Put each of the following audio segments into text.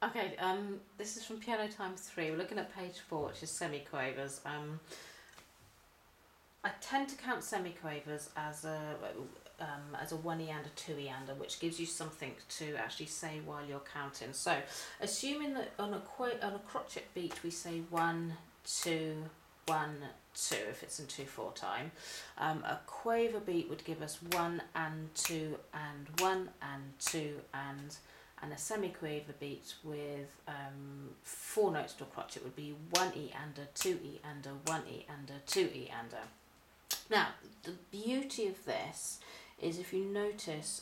Okay, this is from Piano Time 3. We're looking at page 4, which is semiquavers. I tend to count semiquavers as a 1E and a 2E and, which gives you something to actually say while you're counting. So, assuming that on a crotchet beat we say 1, 2, 1, 2, if it's in 2/4 time. A quaver beat would give us 1 and 2 and 1 and 2 and a semiquaver beat with 4 notes to a crotchet would be 1E and a 2E and a 1E and a 2E and a. Now, the beauty of this is, if you notice,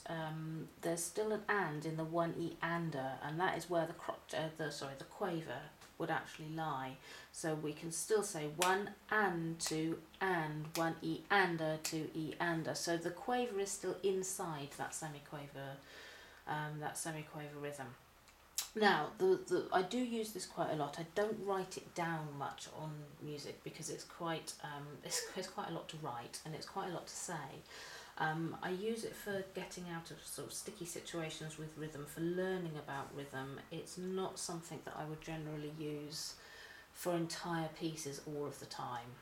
there's still an and in the 1E and a, and that is where the quaver would actually lie. So we can still say 1 and 2 and 1E and a 2E and a. So the quaver is still inside that semiquaver rhythm. Now, I do use this quite a lot. I don't write it down much on music because it's quite a lot to write and it's quite a lot to say. I use it for getting out of sort of sticky situations with rhythm, for learning about rhythm. It's not something that I would generally use for entire pieces all of the time.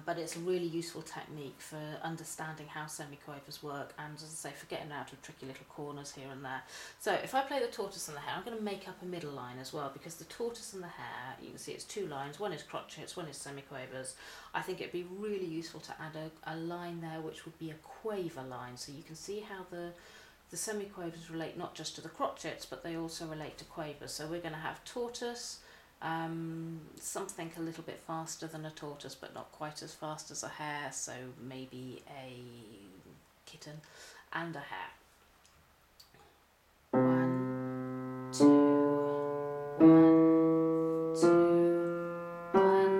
But it's a really useful technique for understanding how semiquavers work and, as I say, for getting out of tricky little corners here and there. So if I play the tortoise and the hare, I'm going to make up a middle line as well, because the tortoise and the hare, you can see it's 2 lines, one is crotchets, one is semiquavers. I think it'd be really useful to add a line there which would be a quaver line, so you can see how the semiquavers relate not just to the crotchets, but they also relate to quavers. So we're going to have tortoise, something a little bit faster than a tortoise but not quite as fast as a hare, so maybe a kitten, and a hare. 1, 2, 1, 2, 1,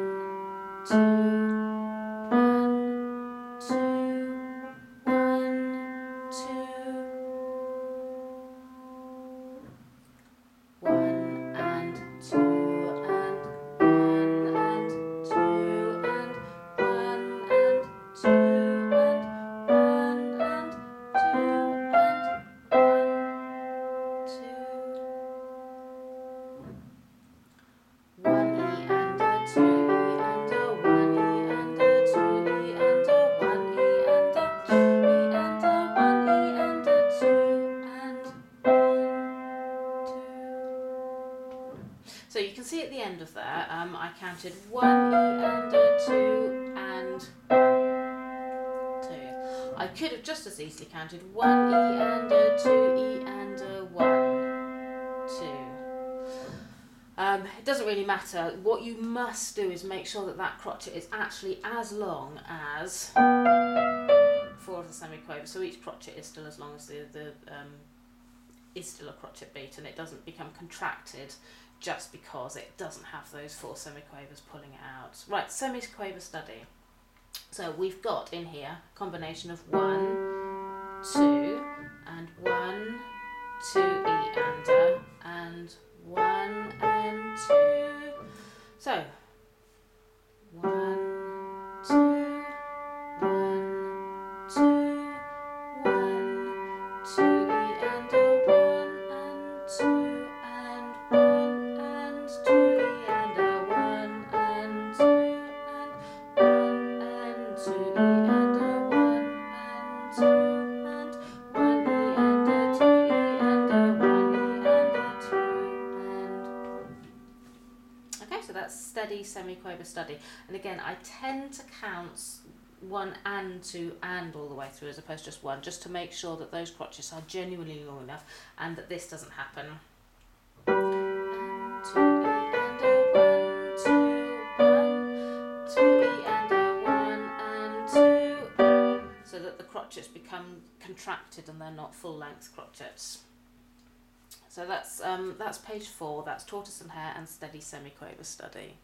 2, 1, 2, 1, 2, 1 and 2. So you can see at the end of there, I counted 1 E and a 2 and 1, 2. I could have just as easily counted 1 E and a 2 E and a 1, 2. It doesn't really matter. What you must do is make sure that that crotchet is actually as long as 4 of the semiquavers. So each crotchet is still as long as is still a crotchet beat, and it doesn't become contracted just because it doesn't have those 4 semiquavers pulling it out. Right, semiquaver study. So we've got in here a combination of 1, 2, and 1, 2 E and a, and 1 and 2. So 1, 2, 1, 2, 1, 2 E and a 1 and 2 and 1 and 2 E and a 1 and 2 and 1 and 2 E and a 1 and 2 and 1 E and a 2 E and a 1 E and a 2 and. Okay, so that's steady semiquaver study. And again, I tend to count 1 and 2 and all the way through as opposed to just 1, just to make sure that those crotchets are genuinely long enough and that this doesn't happen. And 2 E and a 1, 2, 1, 2 E and a 1 and 2, so that the crotchets become contracted and they're not full length crotchets. So that's page 4, that's tortoise and hare and steady semiquaver study.